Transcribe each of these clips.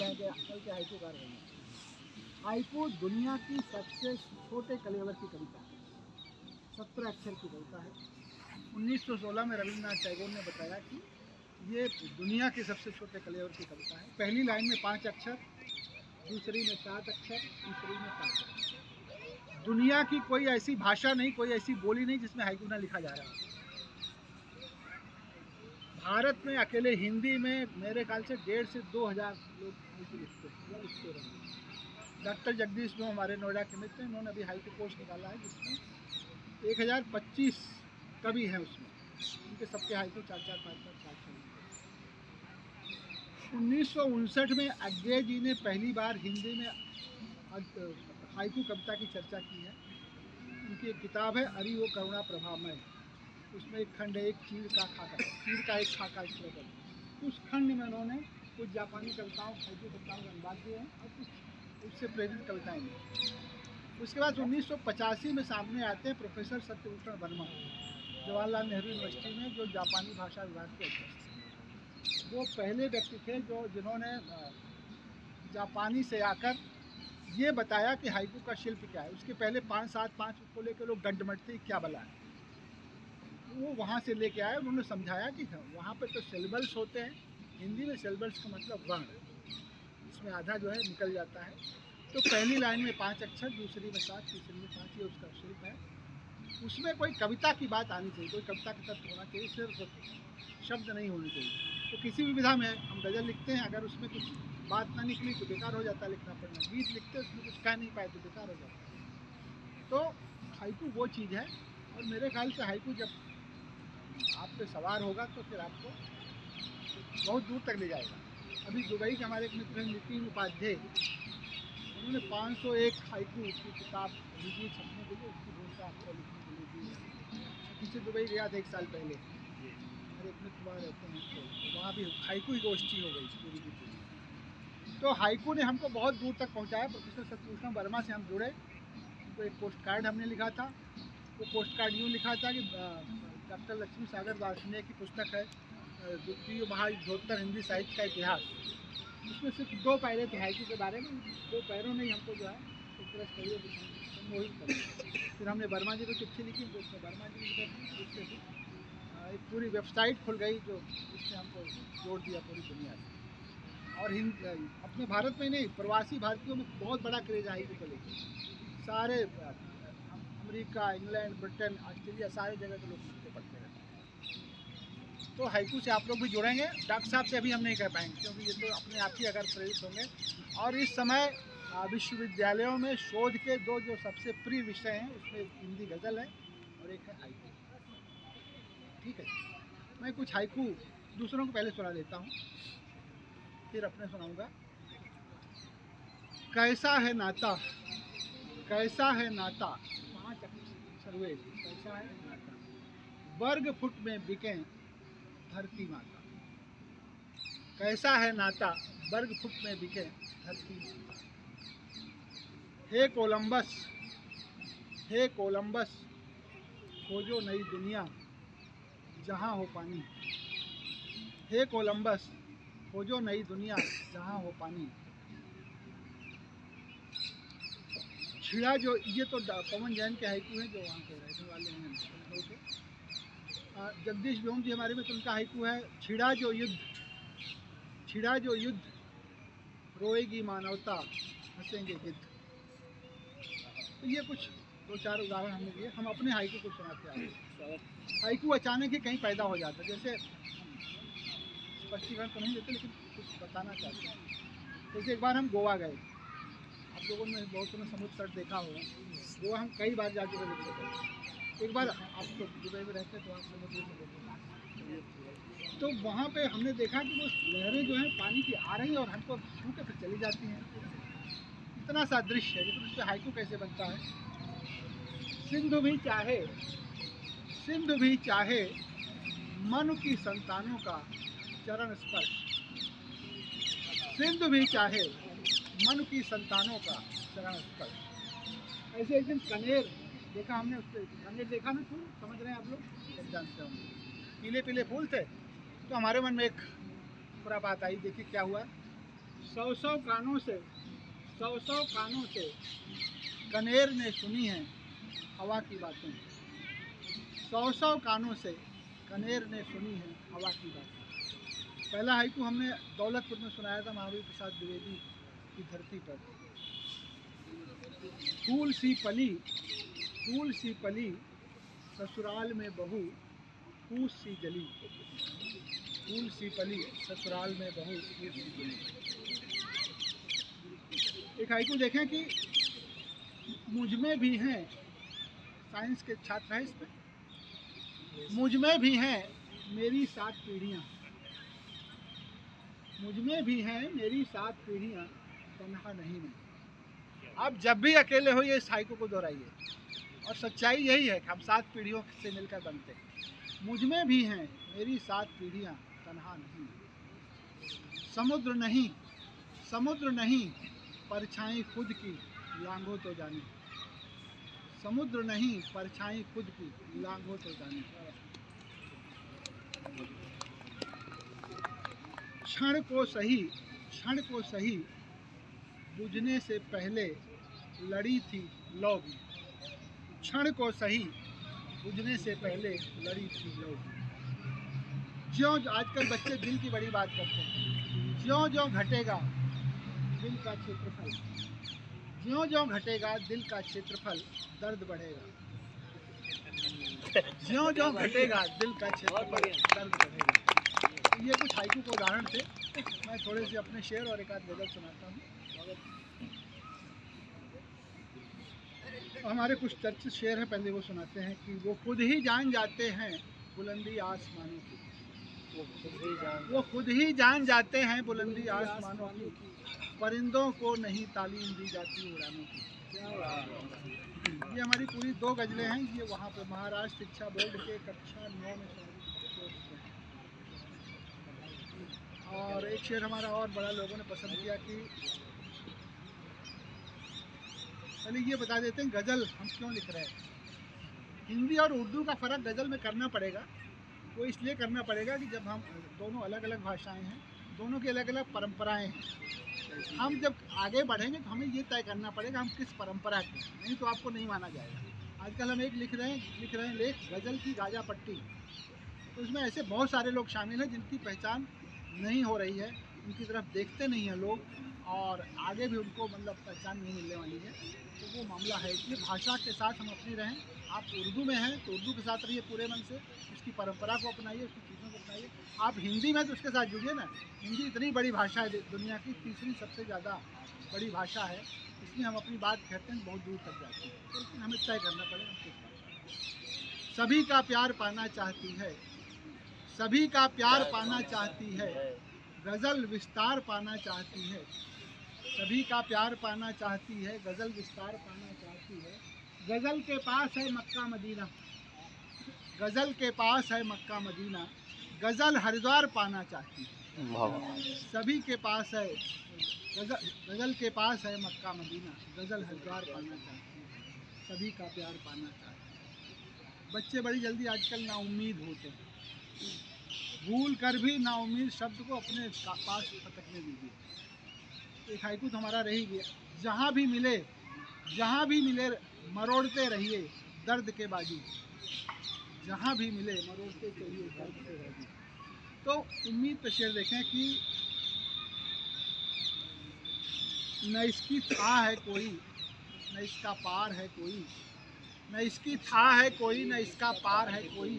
जाएंगे, कल के हाइकूकार बनेंगे। हाइकू दुनिया की सबसे छोटे कलेवर की कविता है, 17 अक्षर की कविता है। 1916 में रविन्द्रनाथ टैगोर ने बताया कि ये दुनिया के सबसे छोटे कलेवर की कविता है। पहली लाइन में 5 अक्षर, दूसरी में 7 अक्षर, तीसरी में 5 अक्षर। दुनिया की कोई ऐसी भाषा नहीं, कोई ऐसी बोली नहीं जिसमें हाइकू ना लिखा जा रहा है। भारत में अकेले हिंदी में मेरे ख्याल से 1,500 से 2,000 लोग हाइकू लिखते हैं या लिखते रहे। डॉक्टर जगदीश जो हमारे नोएडा के मित्र हैं, उन्होंने अभी हाइकू कोर्स निकाला है जिसमें 1025 कवि हैं उसमें, उनके सबके हाइकू 4-4, 5-5, 6-6। 1959 में अज्ञे जी ने पहली बार हिंदी में हाइकू कविता की चर्चा की है। उनकी एक किताब है अरि वो करुणा प्रभामय, उसमें एक खंड है, एक चीड़ का खाका, चीड़ का एक खाका इस तरह का। उस खंड में उन्होंने कुछ जापानी कविताओं, हाइकू कविताओं का अनुवाद दिए हैं और कुछ उससे प्रेरित कविताएं दी। उसके बाद 1985 में सामने आते हैं प्रोफेसर सत्यभूषण वर्मा, जवाहरलाल नेहरू यूनिवर्सिटी में जो जापानी भाषा विभाग के अध्यक्ष। वो पहले व्यक्ति थे जिन्होंने जापानी से आकर ये बताया कि हाइकू का शिल्प क्या है। उसके पहले 5-7 को लेकर लोग डंडमट थे, क्या बला है। वो वहाँ से लेके आए, उन्होंने समझाया कि वहाँ पे तो सिलेबल्स होते हैं, हिंदी में सिलेबल्स का मतलब वर्ण, इसमें आधा जो है निकल जाता है। तो पहली लाइन में 5 अक्षर, दूसरी में 7, तीसरी में 5, ये उसका शिल्प है। उसमें कोई कविता की बात आनी चाहिए, कोई कविता का तत्व होना चाहिए, सिर्फ शब्द नहीं होने चाहिए। तो किसी भी विधा में हम गज़ल लिखते हैं, अगर उसमें कुछ बात ना निकली तो बेकार हो जाता है लिखना पड़ना। गीत लिखते हैं, उसमें कुछ कह नहीं पाए तो बेकार हो जाता है। तो हाइकू वो चीज़ है, और मेरे ख्याल से हाइकू जब आप पे सवार होगा तो फिर आपको बहुत दूर तक ले जाएगा। अभी दुबई के हमारे एक मित्र हैं नितिन उपाध्याय, उन्होंने 501 हाइकू की किताब भेजी छपने के लिए, उसकी घोषणा आपको लिखने के लिए दी। छत्तीस से दुबई गया था 1 साल पहले, मेरे एक मित्र वहाँ रहते हैं, तो वहाँ भी हाइकू की गोष्ठी हो गई पूरी की पूरी। तो हाइकू ने हमको बहुत दूर तक पहुँचाया। प्रोफेसर सत्यभूषण वर्मा से हम जुड़े, उनको एक पोस्ट कार्ड हमने लिखा था। वो पोस्ट कार्ड यूँ लिखा था कि डॉक्टर लक्ष्मी सागर दार्शनिक की पुस्तक है द्वितीय महायुद्धोत्तर हिंदी साहित्य का इतिहास, उसमें सिर्फ 2 पैरे थे हाइकू के बारे में। 2 पैरों ने ही हमको जो है एक तरह से सम्मोहित कर दिया। फिर हमने वर्मा जी को चिट्ठी लिखी, तो उसमें वर्मा जी की तरफ उससे एक पूरी वेबसाइट खुल गई जो उसने हमको जोड़ दिया पूरी दुनिया से। और अपने भारत में नहीं, प्रवासी भारतीयों में बहुत बड़ा क्रेज है हाइकू को लेकर। सारे अमेरिका, इंग्लैंड, ब्रिटेन, ऑस्ट्रेलिया, सारे जगह के लोग लिखते पढ़ते रहते हैं। तो हाइकू से आप लोग भी जुड़ेंगे। डॉक्टर साहब से अभी हम नहीं कह पाएंगे, क्योंकि ये तो अपने आप ही अगर प्रेरित होंगे। और इस समय विश्वविद्यालयों में शोध के 2 जो सबसे प्रिय विषय हैं, उसमें हिंदी गज़ल है और एक है हाइकू। ठीक है, मैं कुछ हाइकू दूसरों को पहले सुना देता हूँ, फिर अपने सुनाऊँगा। कैसा है नाता, कैसा है नाता, 5 अक्षर हुए। कैसा है नाता, वर्ग फुट में बिके धरती माता। कैसा है नाता, वर्ग फुट में बिके धरती माता। हे कोलंबस, हे कोलंबस, खोजो नई दुनिया जहाँ हो पानी। हे कोलंबस, खोजो नई दुनिया जहाँ हो पानी। छिड़ा जो, ये तो पवन जैन के हाइकू हैं जो वहाँ के रहने वाले हैं लखनऊ के। जगदीश बेहुम जी हमारे में, तो उनका हाइकू है छिड़ा जो युद्ध, छिड़ा जो युद्ध रोएगी मानवता, हंसेंगे गिद्ध। तो ये कुछ 2-4 उदाहरण हमने दिए। हम अपने हाइकू को सुनाते हैं। हाइकू अचानक ही कहीं पैदा हो जाता है, जैसे स्पष्टीकरण तो नहीं देते लेकिन कुछ बताना चाहते हैं। जैसे एक बार हम गोवा गए, आप लोगों ने बहुत ने समुद्र तट देखा होगा, गोवा हम कई बार जा चुके लिखते थे। एक बार आप तो दुबई में रहते तो आप समुद्र से देखते, तो वहाँ पे हमने देखा कि वो लहरें जो हैं पानी की आ रही हैं और हमको छू के फिर चली जाती हैं। इतना सा दृश्य है, लेकिन उस पर हाइकू कैसे बनता है। सिंधु भी चाहे, सिंधु भी चाहे मनु की संतानों का चरण स्पर्श। सिंधु भी चाहे मन की संतानों का चरण स्पर्श। ऐसे एक दिन कनेर देखा हमने, उस पर कनेर देखा ना, फूल समझ रहे हैं आप लोग, सब जानते होंगे, पीले पीले फूल थे। तो हमारे मन में एक पूरा बात आई, देखिए क्या हुआ। सौ कानों से कनेर ने सुनी है हवा की बातें। सौ कानों से कनेर ने सुनी है हवा की बातें। पहला हाइकू हमने दौलतपुर में सुनाया था महावीर प्रसाद द्विवेदी की धरती पर। फूल सी पली ससुराल में बहू फूस सी जली। फूल सी पली ससुराल में बहू फूस सी जली। एक हाइकू देखें कि मुझ में भी हैं, साइंस के छात्र हैं इसमें, मुझ में भी हैं मेरी 7 पीढ़ियाँ। मुझ में भी हैं मेरी 7 पीढ़ियाँ, तन्हा नहीं मैं। आप जब भी अकेले हो ये इस हाइकू को दोहराइए, और सच्चाई यही है कि हम 7 पीढ़ियों से मिलकर बनते हैं। मुझ में भी हैं मेरी 7 पीढ़ियाँ, तन्हा नहीं। समुद्र नहीं परछाई खुद की लांघो तो जाने। समुद्र नहीं परछाई खुद की लांघो तो जाने। क्षण को सही बुझने से पहले लड़ी थी लौ भी। क्षण को सही बुझने से पहले लड़ी थी लौ भी। ज्यों आजकल बच्चे दिल की बड़ी बात करते हैं। ज्यों घटेगा दिल का क्षेत्रफल, ज्यों घटेगा दिल का क्षेत्रफल, दर्द बढ़ेगा। ज्यों घटेगा दिल का क्षेत्रफल, दर्द बढ़ेगा। ये कुछ हाइकू के उदाहरण थे। मैं थोड़े से अपने शेर और एक आध गजल सुनाता हूँ। हमारे कुछ चर्चित शेर हैं, पहले वो सुनाते हैं कि वो खुद ही जान जाते हैं बुलंदी आसमानों की। वो खुद ही जान जाते हैं बुलंदी आसमानों की, परिंदों को नहीं तालीम दी जाती उड़ानों की। ये हमारी पूरी 2 गज़लें हैं। ये वहाँ पे महाराष्ट्र शिक्षा बोर्ड के कक्षा 9 में कोर्स में। और एक शेर हमारा और बड़ा लोगों ने पसंद किया कि पहले ये बता देते हैं गज़ल हम क्यों लिख रहे हैं। हिंदी और उर्दू का फ़र्क गज़ल में करना पड़ेगा। वो इसलिए करना पड़ेगा कि जब हम दोनों अलग अलग भाषाएं हैं, दोनों की अलग अलग परंपराएं हैं। हम जब आगे बढ़ेंगे तो हमें ये तय करना पड़ेगा हम किस परंपरा के, नहीं तो आपको नहीं माना जाएगा। आजकल हम एक लिख रहे हैं लेख गज़ल की गाजा पट्टी। तो इसमें ऐसे बहुत सारे लोग शामिल हैं जिनकी पहचान नहीं हो रही है, उनकी तरफ देखते नहीं हैं लोग, और आगे भी उनको मतलब पहचान नहीं मिलने वाली है। तो वो मामला है। इसलिए भाषा के साथ हम अपनी रहें। आप उर्दू में हैं तो उर्दू के साथ रहिए पूरे मन से, उसकी परंपरा को अपनाइए, उसकी चीज़ों को अपनाइए। आप हिंदी में तो उसके साथ जुड़िए ना। हिंदी इतनी बड़ी भाषा है, दुनिया की 3री सबसे ज़्यादा बड़ी भाषा है। इसलिए हम अपनी बात कहते हैं बहुत दूर तक जाते हैं, लेकिन हमें तय करना पड़ेगा हम किस भाषा। सभी का प्यार पाना चाहती है, सभी का प्यार पाना चाहती है, गज़ल विस्तार पाना चाहती है। सभी का प्यार पाना चाहती है, गज़ल विस्तार पाना चाहती है। गज़ल के पास है मक्का मदीना, गज़ल के पास है मक्का मदीना, गज़ल हरिद्वार पाना चाहती है। सभी के पास है गज़ल के पास है मक्का मदीना, गज़ल हरिद्वार पाना चाहती है। सभी का प्यार पाना चाहती है। बच्चे बड़ी जल्दी आजकल नाउम्मीद होते हैं। भूल कर भी नाउम्मीद शब्द को अपने पास पटकने दीजिए। एक हाइकू तो हमारा रह ही गया। जहाँ भी मिले मरोड़ते रहिए दर्द के बाजू। जहाँ भी मिले मरोड़ते चलिए दर्द के बाजू। तो उम्मीद पे शेर देखें कि न इसकी था है कोई, न इसका पार है कोई, न इसकी था है कोई, न इसका पार है कोई,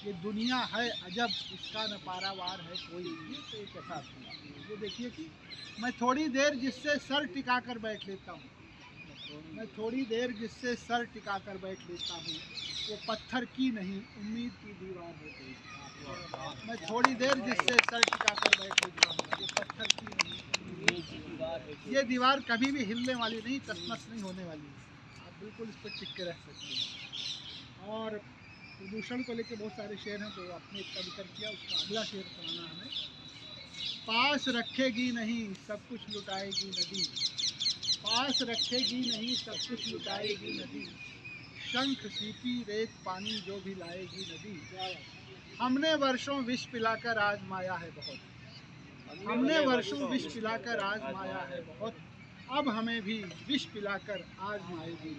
ये दुनिया है अजब इसका न पारावार है कोई। ये तो एक ऐसा था। वो देखिए कि मैं थोड़ी देर जिससे सर टिका कर बैठ लेता हूँ, मैं थोड़ी देर जिससे सर टिका कर बैठ लेता हूँ, वो पत्थर की नहीं उम्मीद की दीवार है कोई। मैं थोड़ी देर जिससे सर टिका कर बैठ लेता हूँ, वो पत्थर की नहीं उम्मीद की दीवार है। ये दीवार कभी भी हिलने वाली नहीं, तसमस नहीं होने वाली है। आप बिल्कुल इस पर टिक के रह सकते हैं। और प्रदूषण को लेकर बहुत सारे शेर हैं, तो आपने इसका जिक्र किया। उसका अगला शेर सुनाना हमें। पास रखेगी नहीं सब कुछ लुटाएगी नदी, पास रखेगी नहीं सब कुछ लुटाएगी नदी, शंख सीपी रेत पानी जो भी लाएगी नदी। हमने वर्षों विष पिलाकर आजमाया है बहुत, हमने वर्षों विष पिलाकर आजमाया है बहुत, अब हमें भी विष पिलाकर आजमाएगी।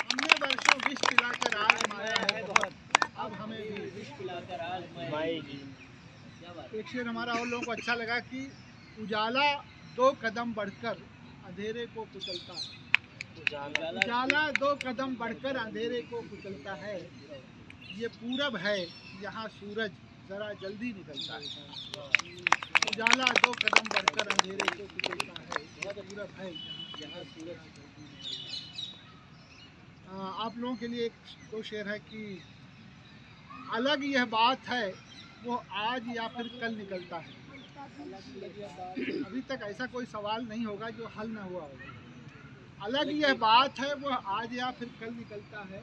हमने वर्षों विष पिलाकर आजमाया है बहुत, अब हमें भी विष पिलाकर आजमाएगी। एक शेर हमारा और लोगों को अच्छा लगा कि उजाला 2 कदम बढ़कर अंधेरे को कुचलता है। उजाला 2 कदम बढ़कर अंधेरे को कुचलता है। ये पूरब है यहाँ सूरज जरा जल्दी निकलता है। उजाला 2 कदम बढ़कर अंधेरे को कुचलता है। ये पूरब है यहाँ सूरज जल्दी निकलता है। आप लोगों के लिए 2 शेर है कि अलग यह बात है वो आज या फिर कल निकलता है। अभी तक ऐसा कोई सवाल नहीं होगा जो हल ना हुआ होगा। अलग यह बात है वो आज या फिर कल निकलता है।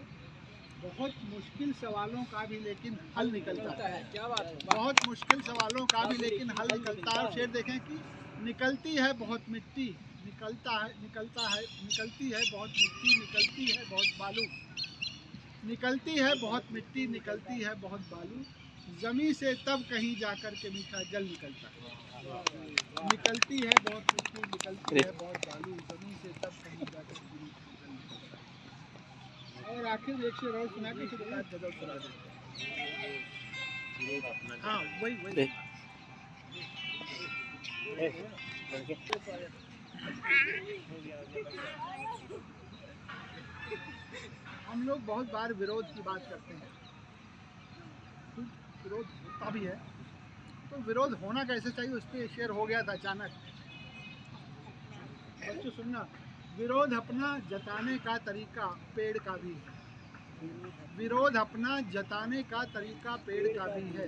बहुत मुश्किल सवालों का भी लेकिन हल निकलता है। क्या बात है? बहुत मुश्किल सवालों का भी लेकिन हल निकलता है। शेर देखें कि निकलती है बहुत मिट्टी, निकलती है बहुत मिट्टी, निकलती है बहुत बालू, निकलती है बहुत मिट्टी, निकलती है बहुत बालू, ज़मीं से तब कहीं जाकर के मीठा जल निकलता है। निकलती है बहुत मिट्टी, निकलती है बहुत बालू, ज़मीं से तब कहीं जाकर के मीठा जल निकलता है। और आखिर एक शेर और सुना के फिर बात गजल सुना देते। हाँ वही हम लोग बहुत बार विरोध की बात करते हैं, विरोध होता भी है, तो विरोध होना कैसे चाहिए उस पर शेर हो गया था अचानक। बच्चों सुनना, विरोध अपना जताने का तरीका पेड़ का भी है। विरोध अपना जताने का तरीका पेड़ का भी है।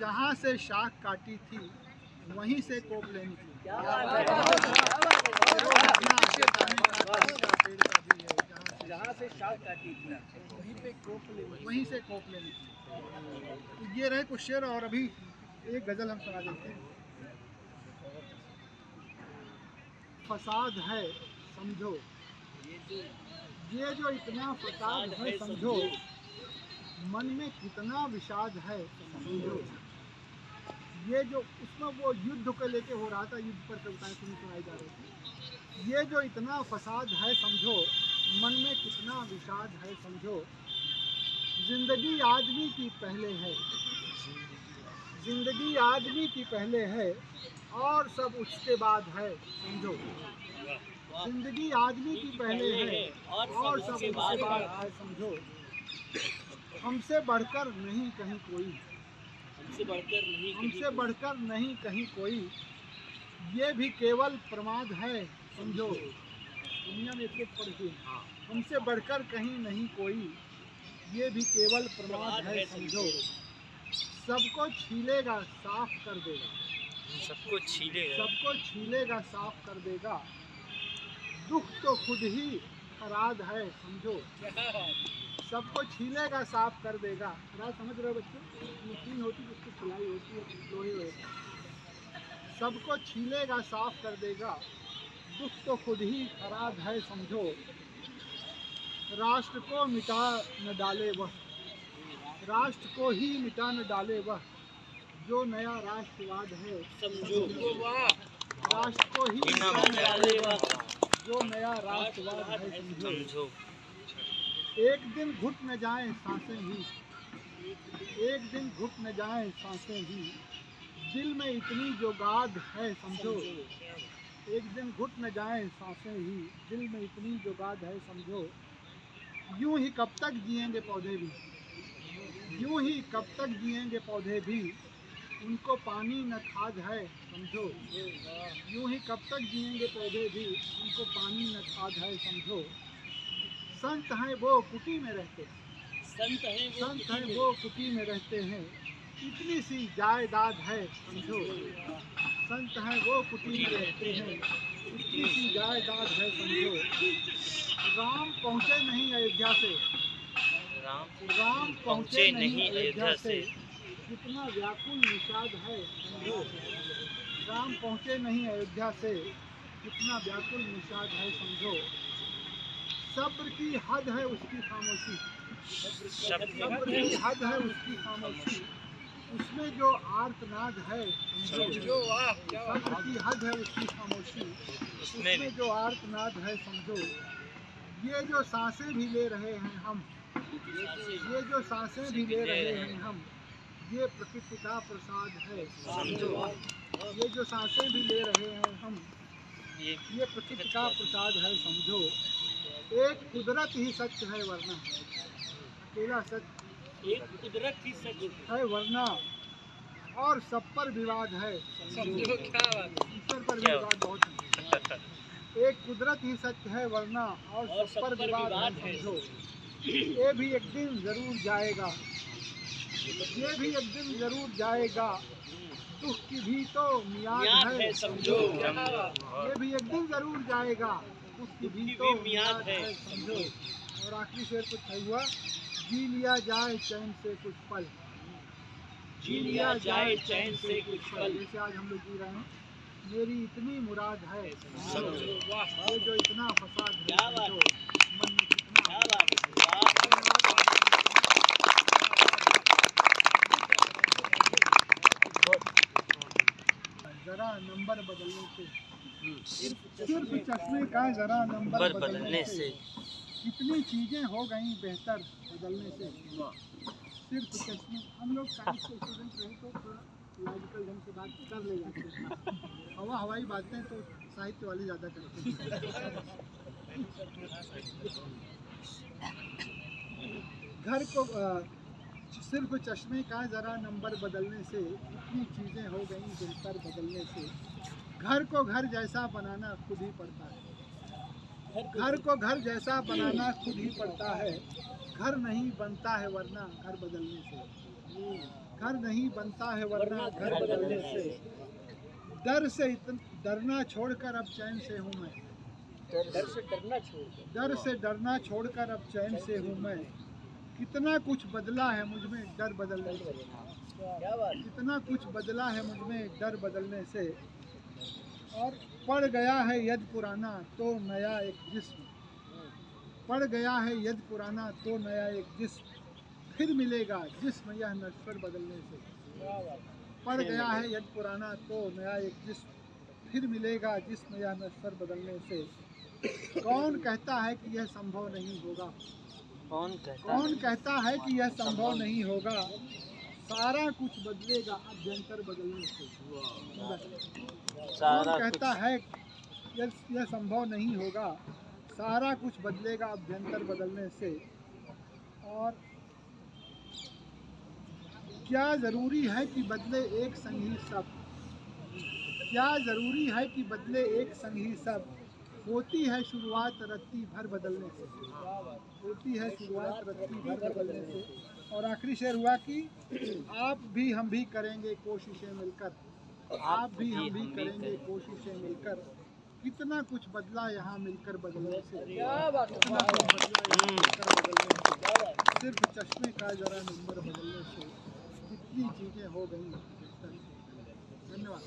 जहाँ से शाख काटी थी वहीं से कोप लेनी थी। विरोध अपना जताने का तरीका पेड़ का भी है। जहाँ से शाख काटी थी वहीं से कोप लेनी थी। तो ये रहे कुछ शेर और अभी एक गजल हम सुना देते हैं। फसाद है समझो, ये जो इतना फसाद है समझो, मन में कितना विषाद है समझो। ये जो उसमें वो युद्ध को लेके हो रहा था, युद्ध पर कविताएं सुनाई जा रही थी। ये जो इतना फसाद है समझो, मन में कितना विषाद है समझो। जिंदगी आदमी की पहले है, जिंदगी आदमी की पहले है और सब उसके बाद है समझो। जिंदगी आदमी की पहले है और सब उसके बाद है समझो। हमसे बढ़कर नहीं कहीं कोई, हमसे बढ़कर नहीं कहीं कोई, ये भी केवल प्रमाद है समझो। दुनिया में एक पढ़िए, हमसे बढ़कर कहीं नहीं कोई, ये भी केवल प्रमाद है समझो। सबको छीलेगा साफ कर देगा, सबको छीलेगा साफ कर देगा। दुख तो खुद ही खराद है समझो। सबको छीलेगा साफ कर देगा। खराद समझ रहे हो बच्चों? मशीन होती है जिसकी सिलाई होती है लोहे होती है। सबको छीलेगा साफ कर देगा। दुख तो खुद ही खराद है समझो। राष्ट्र को मिटा न डाले वह, राष्ट्र को ही मिटा न डाले वह, जो नया राष्ट्रवाद है समझो। राष्ट्र को ही मिटा न डाले वह, जो नया राष्ट्रवाद है समझो। एक दिन घुट न जाए सांसें ही, एक दिन घुट न जाए सांसें ही, दिल में इतनी जो गाद है समझो। एक दिन घुट न जाए सांसें ही, दिल में इतनी जो गाद है समझो। यूं ही कब तक जिएंगे पौधे भी, यूं ही कब तक जिएंगे पौधे भी, उनको पानी न खाद है समझो। यूं ही कब तक जिएंगे पौधे भी, उनको पानी न खाद है समझो। संत हैं वो कुटी में रहते हैं, संत हैं वो कुटी में रहते हैं, इतनी सी जायदाद है समझो। संत हैं वो कुटी में रहते हैं, इतनी सी जायदाद है समझो। राम पहुँचे नहीं अयोध्या से, राम पहुँचे नहीं अयोध्या से, कितना व्याकुल निषाद है समझो। राम पहुँचे नहीं अयोध्या से, कितना व्याकुल निषाद है समझो। सब्र की हद है उसकी खामोशी, सब्र की हद है उसकी खामोशी, उसमें जो आर्तनाद है समझो, सब्र की हद है उसकी खामोशी, उसमें जो आर्तनाद है समझो। ये जो सांसें भी ले रहे हैं हम, ये जो सांसें भी ले रहे हैं हम, ये प्रकृति का प्रसाद है समझो। ये जो सांसें भी ले रहे हैं हम, ये प्रकृति का प्रसाद है समझो। एक कुदरत ही सत्य है वरना, अकेला सत्य एक कुदरत ही सच है वरना, और सब पर विवाद है समझो। क्या बात है। ईश्वर पर भी विवाद बहुत है। एक कुदरत ही सत्य है वरना, और सब पर विवाद है समझो। ये भी एक दिन जरूर जाएगा, ये भी एक दिन जरूर जाएगा, दुख की भी तो मियाद है समझो। ये भी एक दिन जरूर जाएगा, दुख की भी तो मियाद है समझो। और आखिरी शेर कुछ है हुआ, जी लिया जाए चैन से कुछ पल, जी लिया जाए चैन से कुछ पल। जैसे आज हम लोग जी रहे हैं, मेरी इतनी मुराद है समझो। वाह ये जो इतना फसाद है क्या बात समझो, मन में कितना क्या बात है। जरा नंबर बदलने से, सिर्फ चश्मे का जरा नंबर बदलने से कितनी चीजें हो गई बेहतर बदलने से। सिर्फ चश्मे, हम लोग साइंस के स्टूडेंट रहे तो थोड़ा लॉजिकल ढंग से बात कर ले जाते हैं, हवाई बातें तो साहित्य वाले ज़्यादा करते हैं। घर को सिर्फ चश्मे का ज़रा नंबर बदलने से इतनी चीज़ें हो गई बेहतर बदलने से। घर को घर जैसा बनाना खुद ही पड़ता है, घर को घर जैसा बनाना खुद ही पड़ता है। घर नहीं बनता है वरना घर बदलने से, घर नहीं बनता है वरना घर बदलने से। डरना छोड़कर अब चैन से हूँ मैं, डर से डरना छोड़कर अब चैन से हूँ मैं। कितना कुछ बदला है मुझ में डर बदलने से, कितना कुछ बदला है मुझ में डर बदलने से। और पड़ गया है यद पुराना तो नया एक जिस्म, पड़ गया है यद पुराना तो नया एक जिस्म, फिर मिलेगा जिस्म यह नश्वर बदलने से। पड़ गया है यद पुराना तो नया एक जिस्म, फिर मिलेगा जिस्म यह नश्वर बदलने से। कौन कहता है कि यह संभव नहीं होगा, कौन कहता है कि यह संभव नहीं होगा। सारा कुछ बदलेगा अभ्यंतर बदलने से। कौन कहता है यह संभव नहीं होगा, सारा कुछ बदलेगा अभ्यंतर बदलने से। और क्या ज़रूरी है कि बदले एक संग ही सब, क्या ज़रूरी है कि बदले एक संग ही सब। होती है शुरुआत रत्ती भर बदलने से, होती है शुरुआत रत्ती भर बदलने से। और आखिरी शेर हुआ कि आप भी हम भी करेंगे कोशिशें मिलकर, आप भी हम भी करेंगे कोशिशें मिलकर। कितना कुछ बदला यहाँ मिलकर बदलने से, कितना कुछ बदला यहाँ मिलकर बदलने से। सिर्फ चश्मे का जरा नंबर बदलने से कितनी चीज़ें हो गई। धन्यवाद।